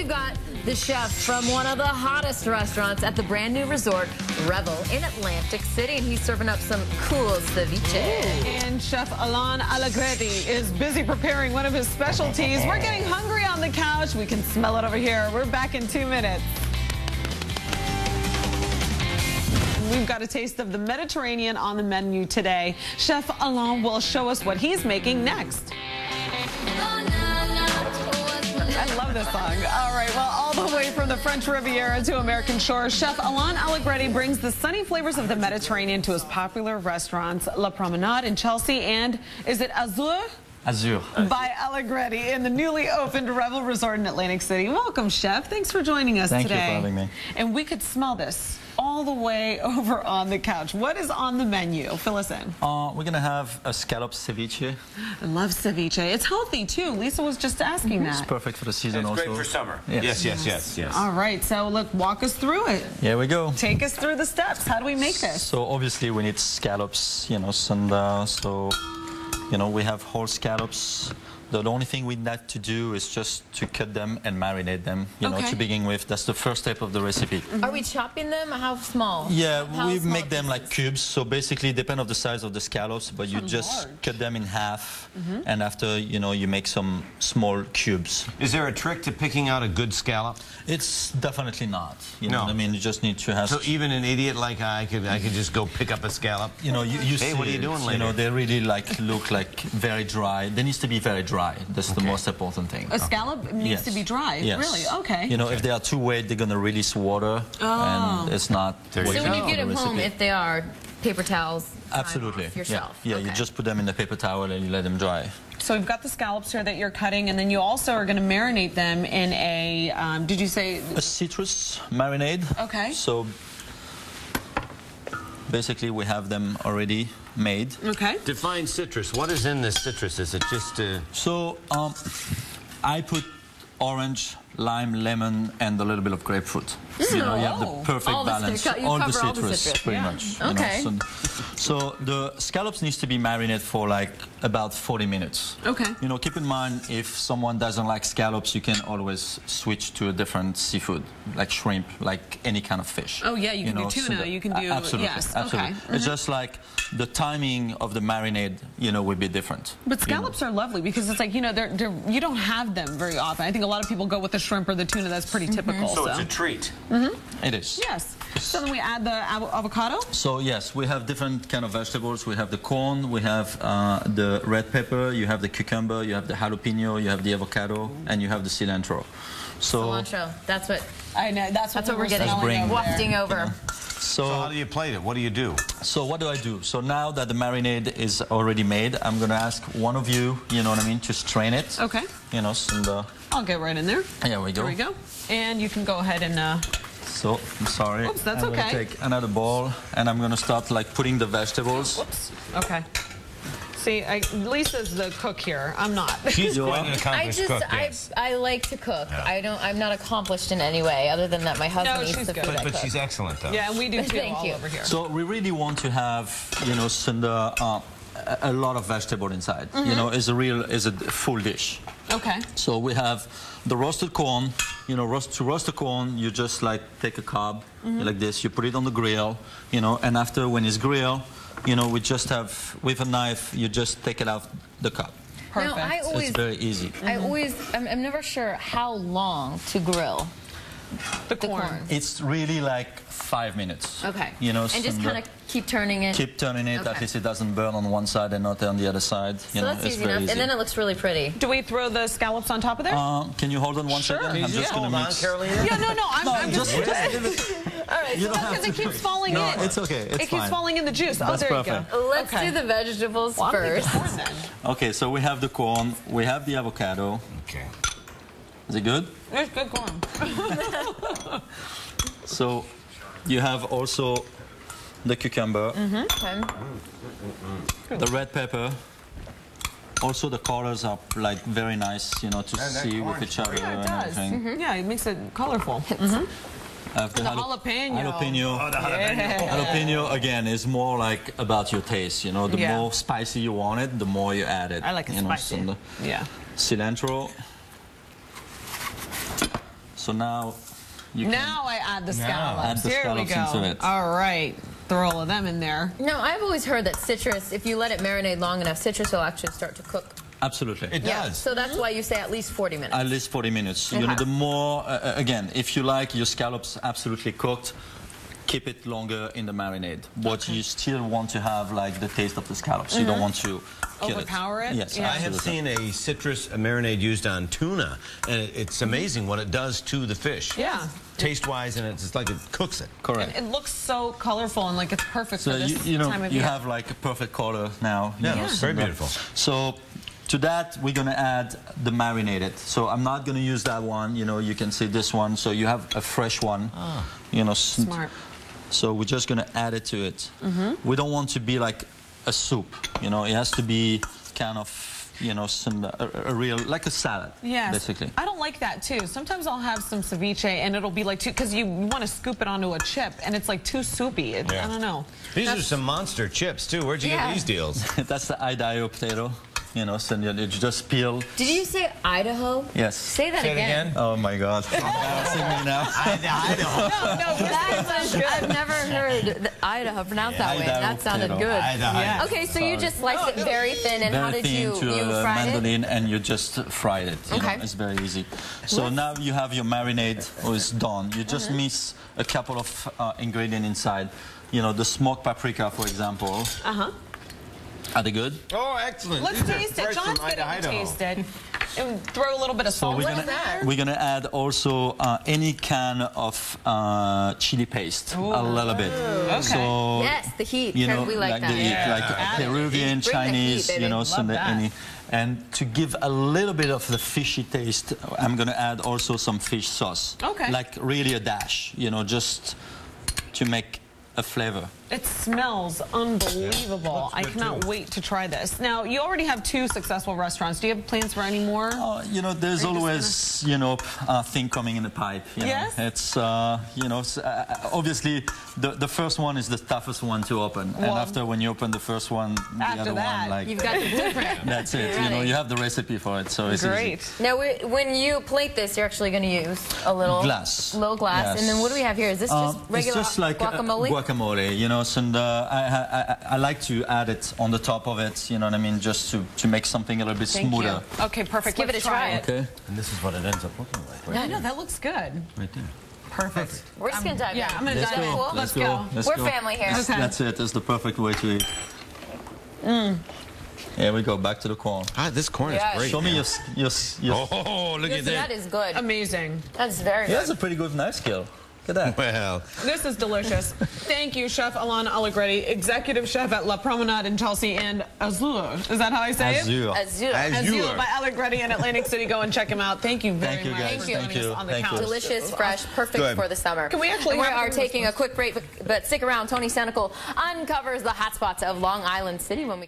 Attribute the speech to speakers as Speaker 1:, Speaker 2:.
Speaker 1: we've got the chef from one of the hottest restaurants at the brand new resort, Revel, in Atlantic City, and he's serving up some cool ceviche.
Speaker 2: And Chef Alain Allegretti is busy preparing one of his specialties. We're getting hungry on the couch. We can smell it over here. We're back in 2 minutes. We've got a taste of the Mediterranean on the menu today. Chef Alain will show us what he's making next. I love this song. All right, well, all the way from the French Riviera to American shores, Chef Alain Allegretti brings the sunny flavors of the Mediterranean to his popular restaurants, La Promenade in Chelsea, and is it Azur?
Speaker 3: Azur.
Speaker 2: By Allegretti in the newly opened Revel Resort in Atlantic City. Welcome, Chef. Thanks for joining us today.
Speaker 3: Thank you for having me.
Speaker 2: And we could smell this all the way over on the couch. What is on the menu? Fill us in.
Speaker 3: We're going to have a scallop ceviche.
Speaker 2: I love ceviche. It's healthy, too. Lisa was just asking that.
Speaker 3: It's perfect for the season also.
Speaker 4: It's great for summer.
Speaker 3: Yes.
Speaker 4: Yes.
Speaker 2: All right, so look, walk us through it.
Speaker 3: Here we go.
Speaker 2: Take us through the steps. How do we make this?
Speaker 3: So obviously we need scallops, so, we have whole scallops. The only thing we need to do is just to cut them and marinate them, to begin with. That's the first step of the recipe.
Speaker 1: Are we chopping them? How small?
Speaker 3: Yeah, we make them like cubes. So basically, depend on the size of the scallops, but you just cut them in half, and after, you make some small cubes.
Speaker 4: Is there a trick to picking out a good scallop?
Speaker 3: It's definitely not. You
Speaker 4: know
Speaker 3: what I mean? You just need to have...
Speaker 4: So even an idiot like I could just go pick up a scallop?
Speaker 3: You
Speaker 4: hey,
Speaker 3: see
Speaker 4: what are you doing later?
Speaker 3: They really look like very dry. They need to be very dry. That's the most important thing.
Speaker 2: A scallop needs to be dry?
Speaker 3: Yes.
Speaker 2: Really? Okay.
Speaker 3: If they are too wet, they're going to release water, and it's not...
Speaker 1: So when you get them home, if they are paper towels,
Speaker 3: absolutely.
Speaker 1: Yourself.
Speaker 3: Yeah, you just put them in the paper towel and you let them dry.
Speaker 2: So we've got the scallops here that you're cutting, and then you also are going to marinate them in a, did you say?
Speaker 3: A citrus marinade.
Speaker 2: Okay.
Speaker 3: So basically we have them already made.
Speaker 2: Okay.
Speaker 4: Define citrus. What is in this citrus? Is it just
Speaker 3: So I put orange, lime, lemon, and a little bit of grapefruit. You have the perfect balance.
Speaker 1: All
Speaker 3: the
Speaker 1: citrus,
Speaker 3: citrus, pretty much.
Speaker 1: Okay.
Speaker 3: So the scallops needs to be marinated for like about 40 minutes.
Speaker 2: Okay.
Speaker 3: Keep in mind, if someone doesn't like scallops, you can always switch to a different seafood, like shrimp, like any kind of fish.
Speaker 2: Oh yeah, you can do tuna. You can do
Speaker 3: absolutely.
Speaker 2: Yes.
Speaker 3: Absolutely.
Speaker 2: Okay.
Speaker 3: It's just like the timing of the marinade, will be different.
Speaker 2: But scallops are lovely because it's like you don't have them very often. I think a lot of people go with the shrimp or the tuna. That's pretty typical.
Speaker 4: So it's a treat.
Speaker 3: It is.
Speaker 2: Yes. So then we add the avocado?
Speaker 3: So yes, we have different kind of vegetables. We have the corn, we have the red pepper, you have the cucumber, you have the jalapeno, you have the avocado, and you have the cilantro. So
Speaker 1: cilantro. That's what
Speaker 2: I know. That's what
Speaker 1: we're getting wafting over.
Speaker 4: So how do you plate it? What do you do?
Speaker 3: So what do I do? So now that the marinade is already made, I'm going to ask one of you, to strain it.
Speaker 2: Okay.
Speaker 1: I'll
Speaker 2: get right in there.
Speaker 3: There we go.
Speaker 2: There we go. And you can go ahead and...
Speaker 3: So, I'm sorry.
Speaker 2: Oops, that's
Speaker 3: I'm
Speaker 2: okay.
Speaker 3: going to take another bowl, and I'm going to start putting the vegetables.
Speaker 2: Whoops. Okay. See, Lisa's the cook here. I'm not.
Speaker 4: She's quite an accomplished cook.
Speaker 1: I like to cook.
Speaker 4: Yeah.
Speaker 1: I'm not accomplished in any way, other than that my husband eats the food I cook.
Speaker 4: But she's excellent, though.
Speaker 2: Yeah, and we do too.
Speaker 1: Thank you.
Speaker 2: Over here.
Speaker 3: So we really want to have, a lot of vegetable inside. Is a full dish.
Speaker 2: Okay.
Speaker 3: So we have the roasted corn. To roast the corn, you just take a cob like this. You put it on the grill. And after when it's grilled, we just have with a knife. You just take it out the cob.
Speaker 2: Perfect.
Speaker 1: Now,
Speaker 3: it's very easy.
Speaker 1: I'm never sure how long to grill
Speaker 2: the corn.
Speaker 3: It's really like 5 minutes.
Speaker 1: Okay.
Speaker 3: And
Speaker 1: just kind of keep turning it.
Speaker 3: Keep turning it. Okay. At least it doesn't burn on one side and not on the other side.
Speaker 1: So that's easy enough. And then it looks really pretty.
Speaker 2: Do we throw the scallops on top of there?
Speaker 3: Can you hold on one second?
Speaker 4: I'm just going to mix. Carolina?
Speaker 2: Yeah, no. I'm just
Speaker 3: give
Speaker 2: it. All right. Because it keeps falling in.
Speaker 3: No, it's okay. It's fine.
Speaker 2: It keeps falling in the juice.
Speaker 3: That's
Speaker 2: there
Speaker 3: perfect.
Speaker 2: you go.
Speaker 1: Let's do the vegetables first.
Speaker 3: Okay, so we have the corn. We have the avocado.
Speaker 4: Okay.
Speaker 3: Is it good?
Speaker 2: It's good corn.
Speaker 3: So you have also the cucumber, the red pepper. Also, the colors are very nice, to see with each other
Speaker 2: Yeah, it does.
Speaker 3: and everything.
Speaker 2: Yeah, it makes it colorful.
Speaker 3: The
Speaker 2: jalapeno.
Speaker 3: Jalapeno again is more about your taste. The more spicy you want it, the more you add it.
Speaker 2: I like it spicy.
Speaker 3: Cilantro. So now you can
Speaker 2: I add the scallops.
Speaker 3: add the
Speaker 2: Here we
Speaker 3: scallops
Speaker 2: go.
Speaker 3: into it.
Speaker 2: All right. Throw all of them in there.
Speaker 1: No, I've always heard that citrus, if you let it marinate long enough, citrus will actually start to cook.
Speaker 3: Absolutely.
Speaker 4: It
Speaker 1: Yeah,
Speaker 4: does.
Speaker 1: so that's why you say at least 40 minutes.
Speaker 3: At least 40 minutes.
Speaker 1: Okay.
Speaker 3: You know, the more, again, if you like your scallops absolutely cooked, keep it longer in the marinade. But you still want to have like the taste of the scallops. You don't want to kill
Speaker 2: Overpower it?
Speaker 3: Yes,
Speaker 2: Yeah.
Speaker 4: I have
Speaker 3: absolutely.
Speaker 4: seen a citrus marinade used on tuna, and it's amazing what it does to the fish.
Speaker 2: Yeah.
Speaker 4: Taste-wise, and it's like it cooks it.
Speaker 3: Correct.
Speaker 2: It looks so colorful and like it's perfect
Speaker 3: So
Speaker 2: for this
Speaker 3: you know,
Speaker 2: time of
Speaker 3: you
Speaker 2: year.
Speaker 3: have like a perfect color now.
Speaker 4: Yeah,
Speaker 3: you know,
Speaker 4: very
Speaker 3: so
Speaker 4: beautiful.
Speaker 3: So to that, we're going to add the marinated. So I'm not going to use that one. You know, you can see this one. So you have a fresh one. You know,
Speaker 2: Smart.
Speaker 3: So we're just going to add it to it. We don't want to be like a soup. You know, it has to be kind of, you know, a real, like a salad,
Speaker 2: Yes.
Speaker 3: basically.
Speaker 2: I don't like that too. Sometimes I'll have some ceviche and it'll be like too, because you want to scoop it onto a chip and it's like too soupy. I don't know.
Speaker 4: These are some monster chips, too. Where'd you get these deals?
Speaker 3: That's the Idaho potato. You know, so you just peel.
Speaker 1: Did you say Idaho?
Speaker 3: Yes.
Speaker 1: Say that
Speaker 4: Say it again.
Speaker 3: Oh my God. Embarrassing me now.
Speaker 1: I've never heard Idaho pronounced that way.
Speaker 3: Idaho
Speaker 1: That sounded
Speaker 3: potato.
Speaker 1: good.
Speaker 2: Yeah.
Speaker 1: Okay, so you just sliced it very thin, and how
Speaker 3: Very
Speaker 1: did you
Speaker 3: thin to a
Speaker 1: fry it?
Speaker 3: mandolin, and you just fried it. You
Speaker 1: Okay.
Speaker 3: know, it's very easy. So now you have your marinade is done. You just mix a couple of ingredients inside. You know, the smoked paprika, for example. Are they good?
Speaker 4: Oh, excellent.
Speaker 2: Let's
Speaker 4: These are
Speaker 2: taste it.
Speaker 4: fresh
Speaker 2: John's
Speaker 4: from
Speaker 2: going to
Speaker 4: Idaho.
Speaker 2: taste it. And throw a little bit of salt
Speaker 3: we're
Speaker 2: in
Speaker 3: gonna
Speaker 2: there.
Speaker 3: we're gonna add also any can of chili paste, a little bit.
Speaker 2: Okay.
Speaker 3: So
Speaker 1: Yes, the heat.
Speaker 3: you know,
Speaker 1: We like
Speaker 3: the
Speaker 1: that.
Speaker 3: heat, like
Speaker 2: Add it.
Speaker 3: Peruvian,
Speaker 1: Bring the heat,
Speaker 3: Chinese,
Speaker 1: baby.
Speaker 3: you know, so
Speaker 2: Love that.
Speaker 3: and to give a little bit of the fishy taste, I'm gonna add also some fish sauce.
Speaker 2: Okay.
Speaker 3: Like really a dash, you know, just to make a flavor.
Speaker 2: It smells unbelievable.
Speaker 4: Looks
Speaker 2: I
Speaker 4: good,
Speaker 2: cannot
Speaker 4: too.
Speaker 2: wait to try this. Now, you already have 2 successful restaurants. Do you have plans for any more?
Speaker 3: You know, there's always, you know, a thing coming in the pipe. You
Speaker 2: Yes?
Speaker 3: know? It's, you know, obviously the first one is the toughest one to open.
Speaker 2: Well,
Speaker 3: and after when you open the first one, the
Speaker 2: after
Speaker 3: other
Speaker 2: that,
Speaker 3: one, like,
Speaker 1: You've got the blueprint.
Speaker 3: that's it. You know,
Speaker 1: Ready.
Speaker 3: you have the recipe for it, so it's
Speaker 2: Great.
Speaker 3: easy.
Speaker 1: Now, when you plate this, you're actually going to use a little
Speaker 3: Glass.
Speaker 1: little glass.
Speaker 3: Yes.
Speaker 1: And then what do we have here? Is this just regular
Speaker 3: it's just like
Speaker 1: guacamole?
Speaker 3: Guacamole, you know, and I like to add it on the top of it, you know what I mean, just to make something a little bit
Speaker 2: Thank
Speaker 3: smoother.
Speaker 2: you. Okay, perfect.
Speaker 1: Give it
Speaker 2: Let's
Speaker 1: a try.
Speaker 3: Okay.
Speaker 4: And this is what it ends up looking like.
Speaker 2: I know, that looks good.
Speaker 4: Right there.
Speaker 2: Perfect.
Speaker 1: We're just going to dive in.
Speaker 2: Yeah, I'm going to
Speaker 3: Let's
Speaker 2: dive in.
Speaker 3: go.
Speaker 2: Let's go.
Speaker 3: Let's
Speaker 1: We're
Speaker 3: go.
Speaker 1: family here.
Speaker 2: Okay.
Speaker 3: That's it. That's the perfect way to eat. Here we go. Back to the corn.
Speaker 4: This corn
Speaker 1: Yeah.
Speaker 4: is great.
Speaker 3: Show me your
Speaker 4: Oh, look at
Speaker 1: Listen,
Speaker 4: that.
Speaker 1: that is good.
Speaker 2: Amazing.
Speaker 1: That's very
Speaker 3: He
Speaker 1: good.
Speaker 3: has a pretty good knife skill. Look at that.
Speaker 4: Well,
Speaker 2: This is delicious. Thank you, Chef Alain Allegretti, Executive Chef at La Promenade in Chelsea and Azur. Is that how I say it?
Speaker 3: Azure.
Speaker 1: Azure.
Speaker 2: Azur by Allegretti in Atlantic City. Go and check him out. Thank you very
Speaker 3: Thank you,
Speaker 2: much
Speaker 3: guys.
Speaker 2: for
Speaker 1: Thank
Speaker 2: joining
Speaker 3: you.
Speaker 2: us on the
Speaker 3: Thank you.
Speaker 2: couch.
Speaker 1: Delicious, fresh, perfect
Speaker 4: Good.
Speaker 1: for the summer.
Speaker 2: Can we actually
Speaker 1: And we
Speaker 2: have
Speaker 1: are
Speaker 2: it?
Speaker 1: taking a quick break, but stick around. Tony Senecal uncovers the hot spots of Long Island City when we